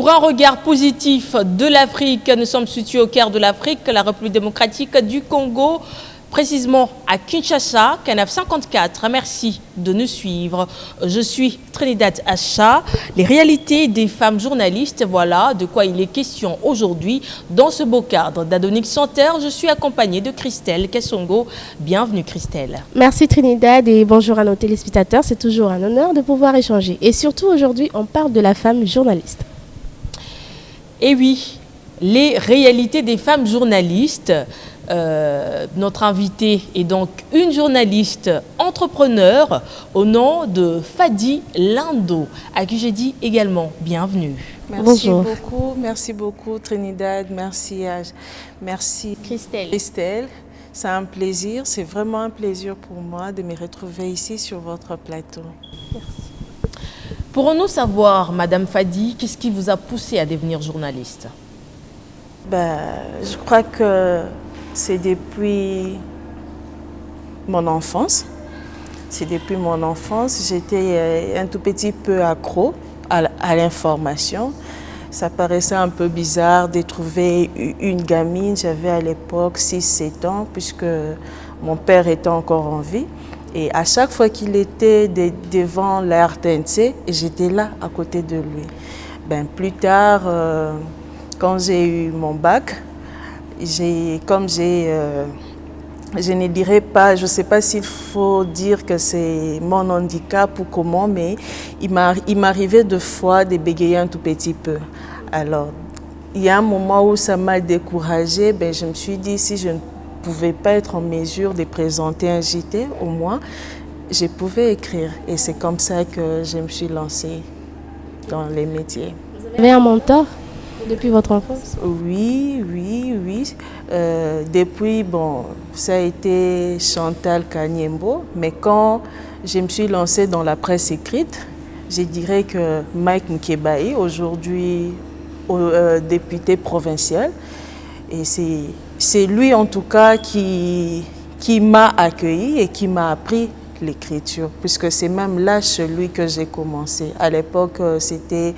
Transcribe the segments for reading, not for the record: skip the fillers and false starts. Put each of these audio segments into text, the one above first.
Pour un regard positif de l'Afrique, nous sommes situés au cœur de l'Afrique, la République démocratique du Congo, précisément à Kinshasa, Canaf 54. Merci de nous suivre. Je suis Trinidad Acha. Les réalités des femmes journalistes, voilà de quoi il est question aujourd'hui dans ce beau cadre d'Adonix Santerre. Je suis accompagnée de Christelle Kessongo. Bienvenue Christelle. Merci Trinidad et bonjour à nos téléspectateurs. C'est toujours un honneur de pouvoir échanger. Et surtout aujourd'hui, on parle de la femme journaliste. Et oui, les réalités des femmes journalistes. Notre invitée est donc une journaliste entrepreneur au nom de Fadi Lindo, à qui j'ai dit également bienvenue. Merci beaucoup Trinidad, merci Christelle. C'est un plaisir, c'est vraiment un plaisir pour moi de me retrouver ici sur votre plateau. Merci. Pourrons-nous savoir, Madame Fadi, qu'est-ce qui vous a poussé à devenir journaliste? Je crois que c'est depuis mon enfance. J'étais un tout petit peu accro à l'information. Ça paraissait un peu bizarre de trouver une gamine. J'avais à l'époque 6-7 ans puisque mon père était encore en vie. Et à chaque fois qu'il était devant la RTNC, j'étais là à côté de lui. Plus tard, quand j'ai eu mon bac, je ne dirais pas, je ne sais pas s'il faut dire que c'est mon handicap ou comment, mais il m'arrivait de fois de bégayer un tout petit peu. Alors, il y a un moment où ça m'a découragée, je me suis dit si je ne pouvais pas être en mesure de présenter un JT, au moins, je pouvais écrire. Et c'est comme ça que je me suis lancée dans les métiers. Vous avez un mentor depuis votre enfance? Oui. Depuis, ça a été Chantal Kanyembo, mais quand je me suis lancée dans la presse écrite, je dirais que Mike Nkebaï, aujourd'hui député provincial, et c'est lui en tout cas qui m'a accueilli et qui m'a appris l'écriture, puisque c'est même là chez lui que j'ai commencé. À l'époque, c'était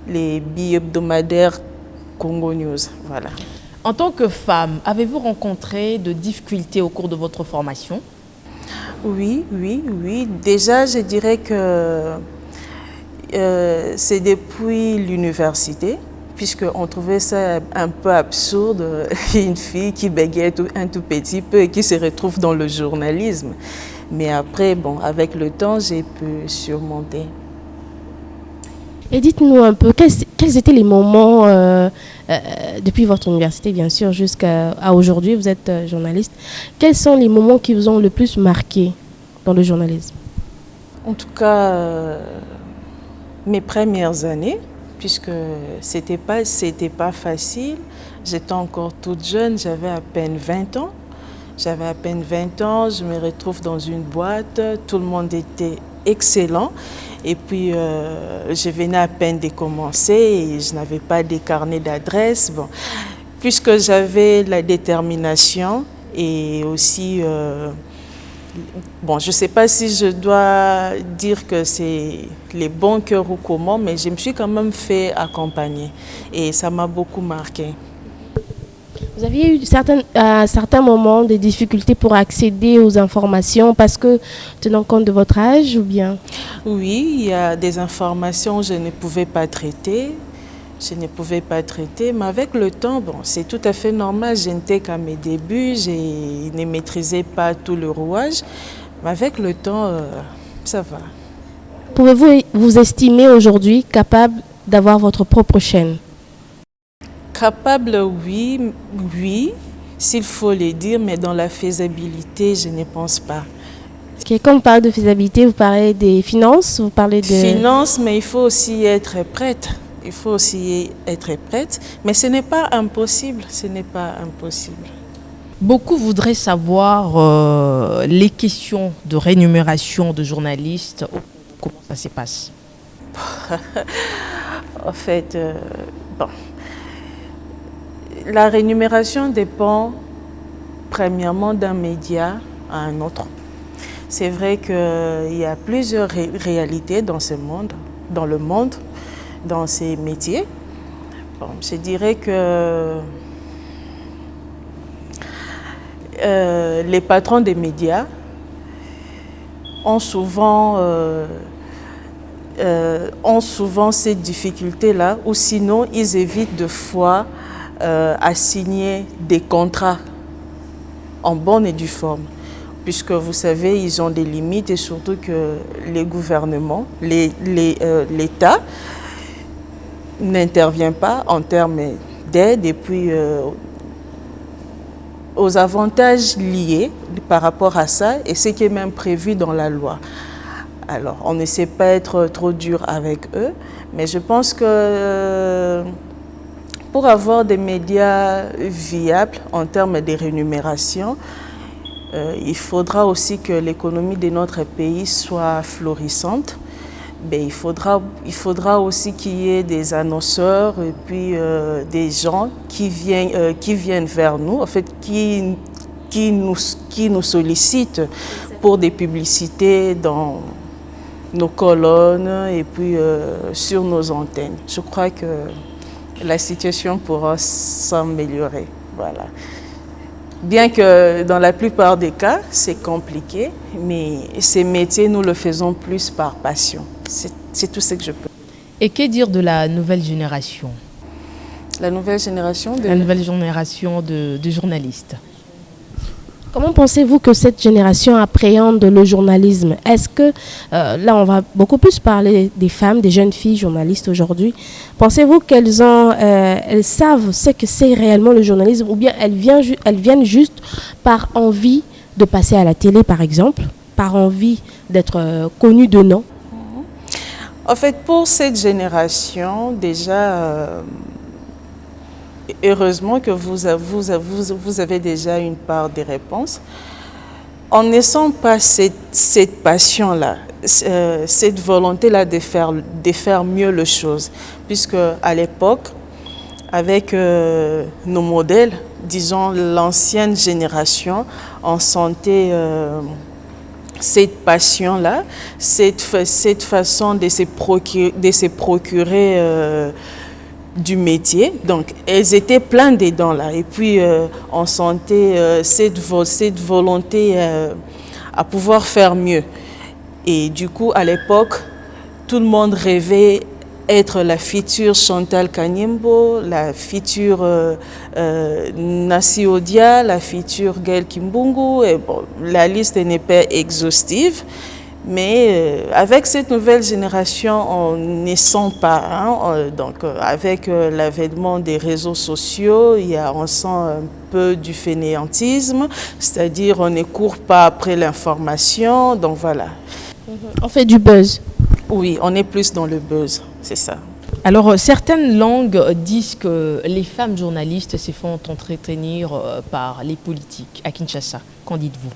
les bi-hebdomadaires Congo News. Voilà. En tant que femme, avez-vous rencontré de difficultés au cours de votre formation? Oui. Déjà, je dirais que c'est depuis l'université, puisqu'on trouvait ça un peu absurde, une fille qui bégayait un tout petit peu et qui se retrouve dans le journalisme. Mais après, avec le temps, j'ai pu surmonter. Et dites-nous un peu, quels étaient les moments, depuis votre université bien sûr, jusqu'à aujourd'hui, vous êtes journaliste, quels sont les moments qui vous ont le plus marqué dans le journalisme? En tout cas, mes premières années, puisque c'était pas facile, j'étais encore toute jeune, j'avais à peine 20 ans. Je me retrouve dans une boîte, tout le monde était excellent. Et puis, je venais à peine de commencer et je n'avais pas de carnet d'adresse. Puisque j'avais la détermination et aussi, je ne sais pas si je dois dire que c'est les bons cœurs ou comment, mais je me suis quand même fait accompagner et ça m'a beaucoup marqué. Vous aviez eu à certains moments des difficultés pour accéder aux informations parce que, tenant compte de votre âge ou bien? Oui, il y a des informations que je ne pouvais pas traiter. Mais avec le temps, c'est tout à fait normal. Je n'étais qu'à mes débuts, je ne maîtrisais pas tout le rouage. Mais avec le temps, ça va. Pouvez-vous vous estimer aujourd'hui capable d'avoir votre propre chaîne? Capable, oui, s'il faut le dire, mais dans la faisabilité, je ne pense pas. Quand vous parlez de faisabilité, vous parlez des finances, vous parlez de... Finances, mais il faut aussi être prête. Mais ce n'est pas impossible, Beaucoup voudraient savoir les questions de rémunération de journalistes. Comment ça se passe? En fait, la rémunération dépend premièrement d'un média à un autre. C'est vrai qu'il y a plusieurs réalités dans ce monde, dans le monde, dans ces métiers. Bon, je dirais que les patrons des médias ont souvent cette difficulté-là, ou sinon ils évitent de fois à signer des contrats en bonne et due forme. Puisque vous savez, ils ont des limites et surtout que les gouvernements, l'État n'intervient pas en termes d'aide et puis aux avantages liés par rapport à ça et ce qui est même prévu dans la loi. Alors, on ne sait pas être trop dur avec eux, mais je pense que pour avoir des médias viables en termes de rémunération, il faudra aussi que l'économie de notre pays soit florissante. Mais il faudra aussi qu'il y ait des annonceurs et puis des gens qui viennent vers nous, en fait, qui nous sollicitent pour des publicités dans nos colonnes et puis sur nos antennes. Je crois que la situation pourra s'améliorer. Voilà. Bien que dans la plupart des cas, c'est compliqué, mais ces métiers, nous le faisons plus par passion. C'est tout ce que je peux. Et que dire de la nouvelle génération? La nouvelle génération de journalistes. Comment pensez-vous que cette génération appréhende le journalisme? Est-ce que, là on va beaucoup plus parler des femmes, des jeunes filles journalistes aujourd'hui, pensez-vous qu'elles savent ce que c'est réellement le journalisme ou bien elles viennent juste par envie de passer à la télé par exemple, par envie d'être connues de nom? En fait, pour cette génération, déjà, heureusement que vous avez déjà une part des réponses. En ne sent pas cette passion-là, cette volonté-là de faire mieux les choses. Puisque à l'époque, avec nos modèles, disons l'ancienne génération, on sentait cette passion-là, cette façon de se procurer du métier. Donc, elles étaient pleines dedans là. Et puis, on sentait cette volonté à pouvoir faire mieux. Et du coup, à l'époque, tout le monde rêvait être la future Chantal Kanyembo, la future Nassi Odia, la future Gaël Kimbungu. Et bon, la liste n'est pas exhaustive. Mais avec cette nouvelle génération, on ne sent pas. Hein? Donc, avec l'avènement des réseaux sociaux, on sent un peu du fainéantisme, c'est-à-dire on ne court pas après l'information. Donc voilà. On fait du buzz. Oui, on est plus dans le buzz, c'est ça. Alors, certaines langues disent que les femmes journalistes se font entretenir par les politiques à Kinshasa. Qu'en dites-vous?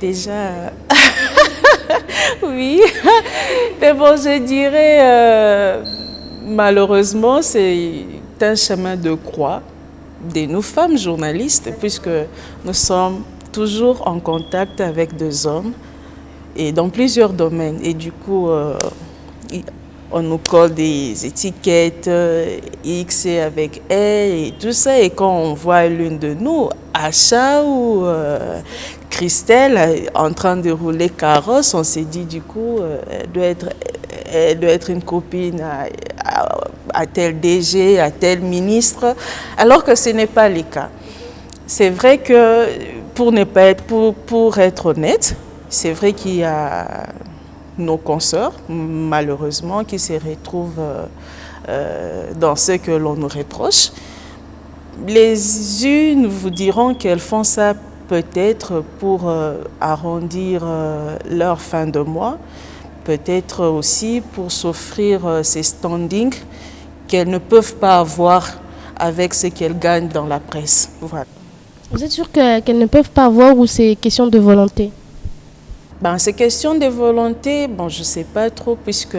Déjà, oui, mais bon, je dirais, malheureusement, c'est un chemin de croix de nous femmes journalistes, puisque nous sommes toujours en contact avec des hommes et dans plusieurs domaines. Et du coup, on nous colle des étiquettes X avec elle et tout ça. Et quand on voit l'une de nous, Acha ou Christelle, en train de rouler carrosse, on s'est dit du coup, elle doit être une copine à tel DG, à tel ministre, alors que ce n'est pas le cas. C'est vrai que, pour être honnête, c'est vrai qu'il y a nos consoeurs, malheureusement, qui se retrouvent dans ce que l'on nous reproche. Les unes vous diront qu'elles font ça peut-être pour arrondir leur fin de mois, peut-être aussi pour s'offrir ces standings qu'elles ne peuvent pas avoir avec ce qu'elles gagnent dans la presse. Voilà. Vous êtes sûr qu'elles ne peuvent pas avoir ou c'est question de volonté? C'est question de volonté, je ne sais pas trop, puisque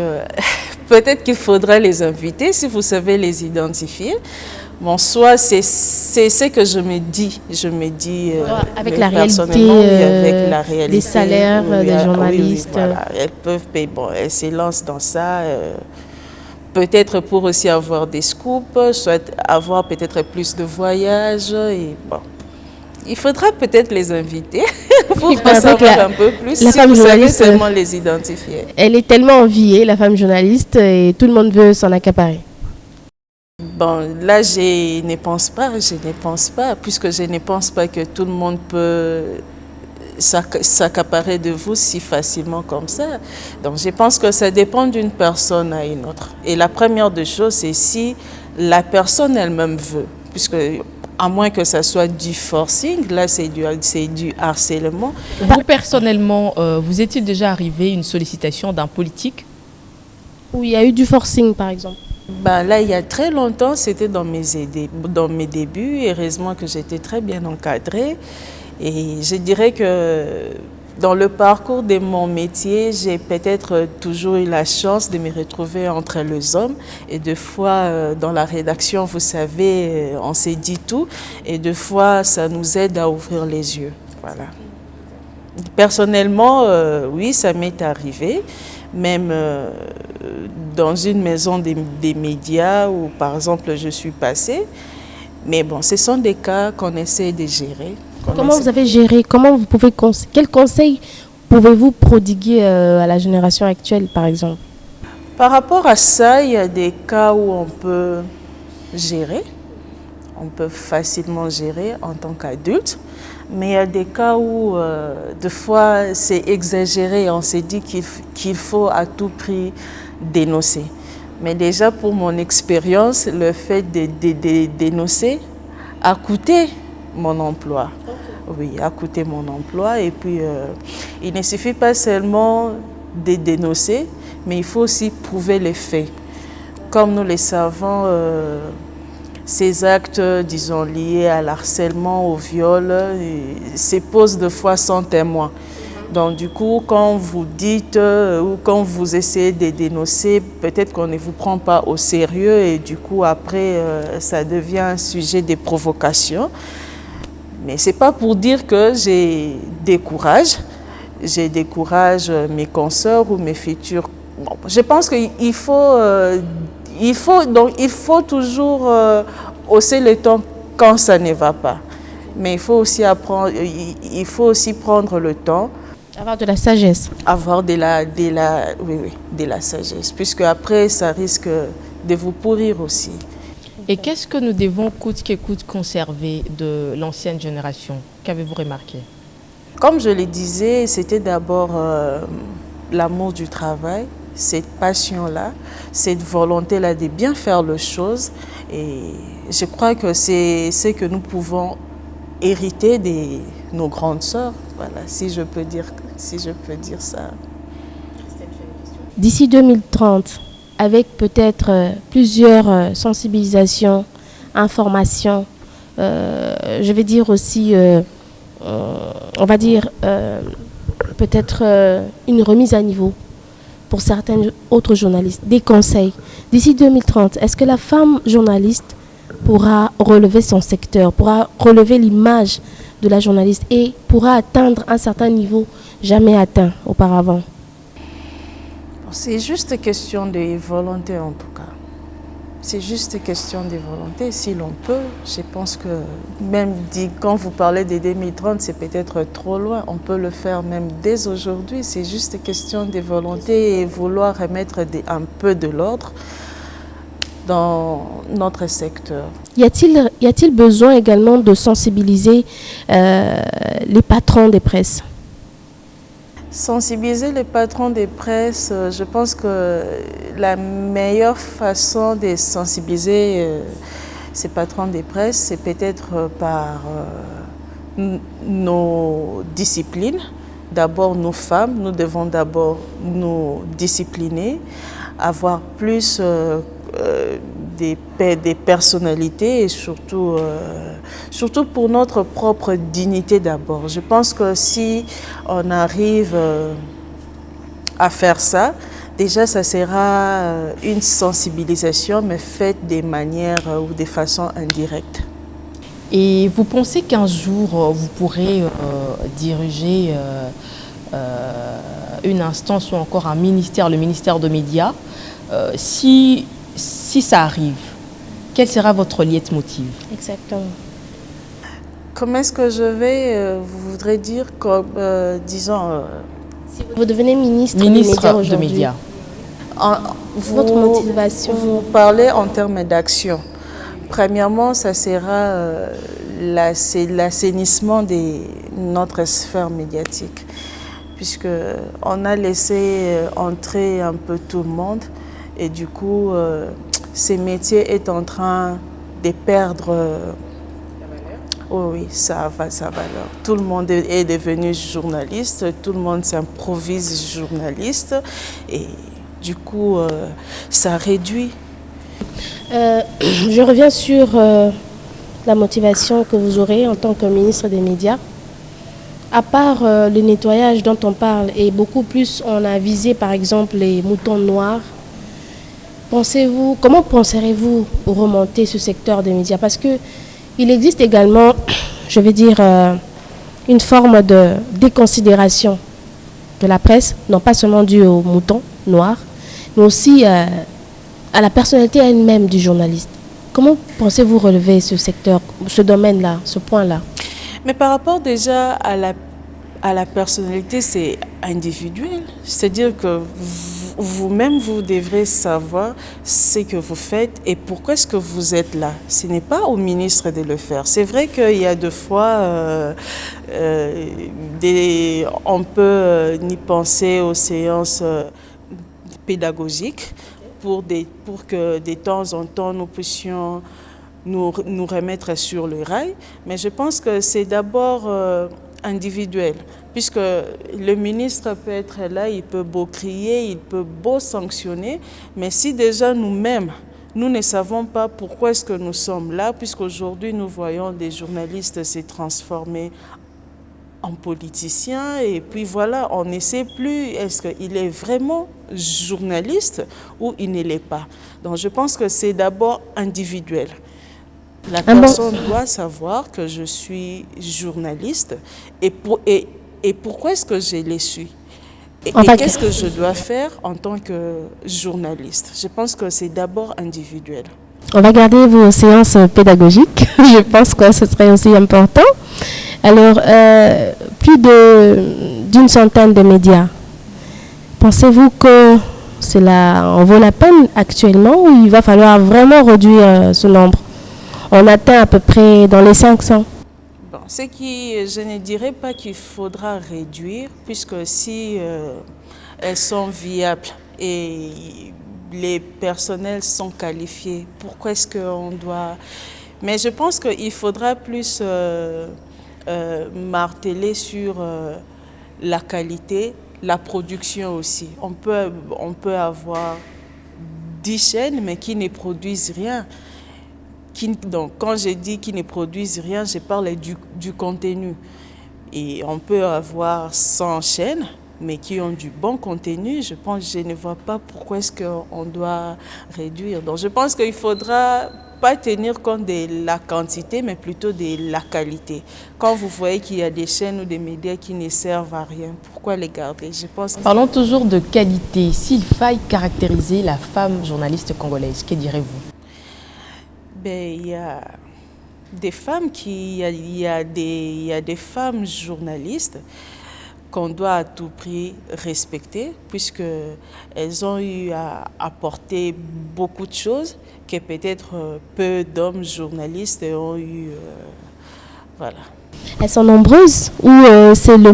peut-être qu'il faudrait les inviter, si vous savez les identifier. Soit c'est ce que je me dis. Avec la réalité, avec la réalité des salaires des journalistes. Oui, voilà. Elles peuvent payer. Elles se lancent dans ça. peut-être pour aussi avoir des scoops, soit avoir peut-être plus de voyages. Et bon, il faudra peut-être les inviter pour en savoir un peu plus, la si femme vous savez journaliste, seulement les identifier. Elle est tellement enviée, la femme journaliste, et tout le monde veut s'en accaparer. Bon, là, je ne pense pas, puisque je ne pense pas que tout le monde peut s'accaparer de vous si facilement comme ça. Donc, je pense que ça dépend d'une personne à une autre. Et la première des choses, c'est si la personne elle-même veut, puisque à moins que ça soit du forcing, là, c'est du harcèlement. Vous, personnellement, vous est-il déjà arrivé une sollicitation d'un politique? Où il y a eu du forcing, par exemple? Ben là, il y a très longtemps, c'était dans mes débuts. Heureusement que j'étais très bien encadrée. Et je dirais que dans le parcours de mon métier, j'ai peut-être toujours eu la chance de me retrouver entre les hommes. Et des fois, dans la rédaction, vous savez, on s'est dit tout. Et des fois, ça nous aide à ouvrir les yeux. Voilà. Personnellement, oui, ça m'est arrivé. Même dans une maison des médias où, par exemple, je suis passée. Mais bon, ce sont des cas qu'on essaie de gérer. Comment vous avez géré? Comment vous pouvez quels conseils pouvez-vous prodiguer à la génération actuelle, par exemple? Par rapport à ça, il y a des cas où on peut gérer. On peut facilement gérer en tant qu'adulte. Mais il y a des cas où, des fois, c'est exagéré. On s'est dit qu'il faut à tout prix dénoncer. Mais déjà, pour mon expérience, le fait de dénoncer a coûté mon emploi. Oui, a coûté mon emploi. Et puis, il ne suffit pas seulement de dénoncer, mais il faut aussi prouver les faits. Comme nous le savons, ces actes, disons, liés à l'harcèlement, au viol, se posent de fois sans témoin. Donc du coup, quand vous dites ou quand vous essayez de dénoncer, peut-être qu'on ne vous prend pas au sérieux et du coup, après, ça devient un sujet de provocation. Mais ce n'est pas pour dire que j'ai décourage mes consoeurs ou mes futurs. Bon, je pense qu'il faut... il faut toujours hausser le ton quand ça ne va pas. Mais il faut aussi prendre le temps. Avoir de la sagesse. Avoir de la sagesse. Puisque après, ça risque de vous pourrir aussi. Et qu'est-ce que nous devons coûte que coûte conserver de l'ancienne génération? Qu'avez-vous remarqué? Comme je le disais, c'était d'abord l'amour du travail. Cette passion-là, cette volonté-là de bien faire les choses. Et je crois que c'est ce que nous pouvons hériter de nos grandes sœurs. Voilà, si je peux dire ça. D'ici 2030, avec peut-être plusieurs sensibilisations, informations, je vais dire aussi, on va dire, peut-être une remise à niveau pour certains autres journalistes, des conseils. D'ici 2030, est-ce que la femme journaliste pourra relever son secteur, pourra relever l'image de la journaliste et pourra atteindre un certain niveau jamais atteint auparavant? C'est juste question de volonté en tout cas. C'est juste question de volonté. Si l'on peut, je pense que même quand vous parlez de 2030, c'est peut-être trop loin. On peut le faire même dès aujourd'hui. C'est juste question de volonté et vouloir remettre un peu de l'ordre dans notre secteur. Y a-t-il besoin également de sensibiliser les patrons des presses? Sensibiliser les patrons des presses, je pense que la meilleure façon de sensibiliser ces patrons des presses, c'est peut-être par nos disciplines. D'abord, nos femmes, nous devons d'abord nous discipliner, avoir plus des personnalités et surtout pour notre propre dignité d'abord. Je pense que si on arrive à faire ça, déjà ça sera une sensibilisation mais faite de manière ou de façon indirecte. Et vous pensez qu'un jour vous pourrez diriger une instance ou encore un ministère, le ministère des médias, si si ça arrive, quel sera votre leitmotiv? Exactement. Comment est-ce que je vais, vous voudrez dire, comme, disons... Si vous devenez ministre des Ministre médias de aujourd'hui, médias. votre motivation? Vous parlez en termes d'action. Premièrement, ça sera c'est l'assainissement de notre sphère médiatique, puisqu'on a laissé entrer un peu tout le monde et du coup, ce métier est en train de perdre oh oui, ça va sa valeur. Tout le monde est devenu journaliste, tout le monde s'improvise journaliste et du coup, ça réduit. Je reviens sur la motivation que vous aurez en tant que ministre des médias. À part le nettoyage dont on parle et beaucoup plus, on a visé par exemple les moutons noirs. Comment penserez-vous remonter ce secteur des médias? Parce que il existe également, je vais dire, une forme de déconsidération de la presse, non pas seulement due aux moutons noirs, mais aussi à la personnalité elle-même du journaliste. Comment pensez-vous relever ce secteur, ce domaine-là, ce point-là? Mais par rapport déjà à la personnalité, c'est individuel. C'est-à-dire que vous-même, vous devrez savoir ce que vous faites et pourquoi est-ce que vous êtes là. Ce n'est pas au ministre de le faire. C'est vrai qu'il y a des fois, on peut y penser aux séances pédagogiques pour que de temps en temps nous puissions nous remettre sur le rail. Mais je pense que c'est d'abord individuel, puisque le ministre peut être là, il peut beau crier, il peut beau sanctionner, mais si déjà nous-mêmes, nous ne savons pas pourquoi est-ce que nous sommes là, puisqu'aujourd'hui nous voyons des journalistes se transformer en politiciens, et puis voilà, on ne sait plus est-ce qu'il est vraiment journaliste ou il ne l'est pas. Donc je pense que c'est d'abord individuel. La personne doit savoir que je suis journaliste et pourquoi est-ce que je le suis et qu'est-ce que je dois faire en tant que journaliste. Je pense que c'est d'abord individuel. On va garder vos séances pédagogiques. Je pense que ce serait aussi important. Alors, plus d'une centaine de médias. Pensez-vous que cela en vaut la peine actuellement ou il va falloir vraiment réduire ce nombre? On atteint à peu près dans les 500. Bon, je ne dirais pas qu'il faudra réduire, puisque si elles sont viables et les personnels sont qualifiés, pourquoi est-ce qu'on doit... Mais je pense qu'il faudra plus marteler sur la qualité, la production aussi. On peut avoir 10 chaînes, mais qui ne produisent rien. Donc, quand je dis qu'ils ne produisent rien, je parle du contenu. Et on peut avoir 100 chaînes, mais qui ont du bon contenu. Je ne vois pas pourquoi est-ce qu'on doit réduire. Donc, je pense qu'il ne faudra pas tenir compte de la quantité, mais plutôt de la qualité. Quand vous voyez qu'il y a des chaînes ou des médias qui ne servent à rien, pourquoi les garder? Parlons toujours de qualité. S'il faille caractériser la femme journaliste congolaise, que direz-vous? Il y a des femmes il y a des femmes journalistes qu'on doit à tout prix respecter, puisqu'elles ont eu à apporter beaucoup de choses que peut-être peu d'hommes journalistes ont eu. Voilà. Elles sont nombreuses ou c'est la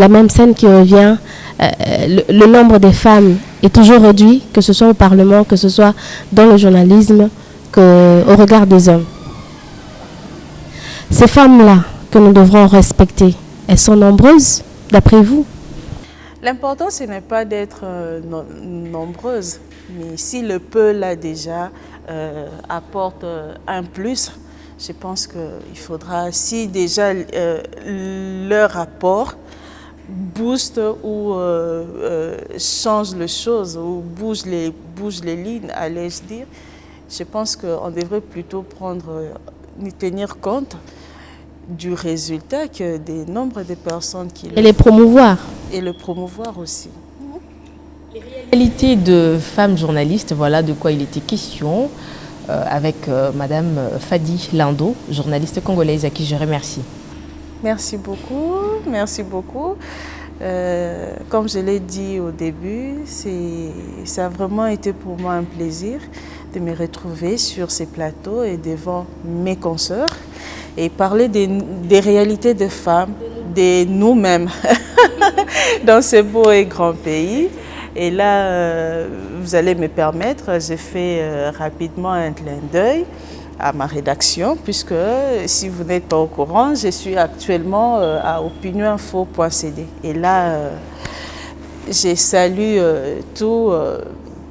même scène qui revient? Le nombre des femmes est toujours réduit, que ce soit au Parlement, que ce soit dans le journalisme, au regard des hommes. Ces femmes-là que nous devrons respecter, elles sont nombreuses, d'après vous? L'important, ce n'est pas d'être nombreuses, mais si le peu, là, déjà, apporte un plus, je pense qu'il faudra, si déjà leur apport booste ou change les choses, ou bouge les lignes, allais-je dire, je pense qu'on devrait plutôt tenir compte du résultat que des nombres de personnes qui... Et les promouvoir. Et le promouvoir aussi. Réalité de femmes journalistes, voilà de quoi il était question avec Madame Fadi Lindo, journaliste congolaise à qui je remercie. Merci beaucoup, merci beaucoup. Comme je l'ai dit au début, ça a vraiment été pour moi un plaisir de me retrouver sur ces plateaux et devant mes consoeurs et parler des réalités des femmes, de nous-mêmes dans ce beau et grand pays. Et là, vous allez me permettre, j'ai fait rapidement un clin d'œil à ma rédaction, puisque si vous n'êtes pas au courant, je suis actuellement à opinioninfo.cd. Et là, je salue tous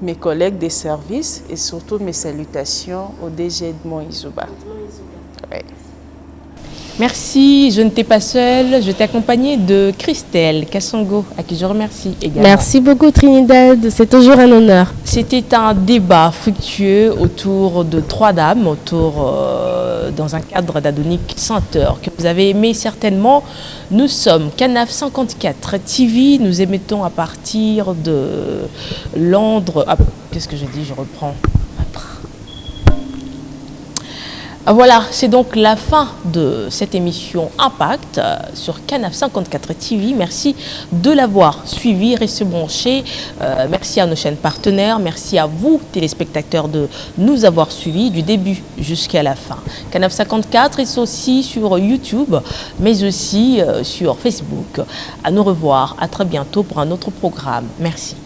mes collègues des services et surtout mes salutations au DG Edmond Izuba. Ouais. Merci, je ne t'ai pas seule, je t'ai accompagnée de Christelle Kassongo, à qui je remercie également. Merci beaucoup Trinidad, c'est toujours un honneur. C'était un débat fructueux autour de trois dames, dans un cadre d'Adonique Senteur, que vous avez aimé certainement. Nous sommes Canaf 54 TV, nous émettons à partir de Londres. Ah, qu'est-ce que je dis, je reprends. Voilà, c'est donc la fin de cette émission Impact sur Canaf 54 TV. Merci de l'avoir suivi, restez branchés. Merci à nos chaînes partenaires. Merci à vous, téléspectateurs, de nous avoir suivis du début jusqu'à la fin. Canaf 54 est aussi sur YouTube, mais aussi sur Facebook. À nous revoir. À très bientôt pour un autre programme. Merci.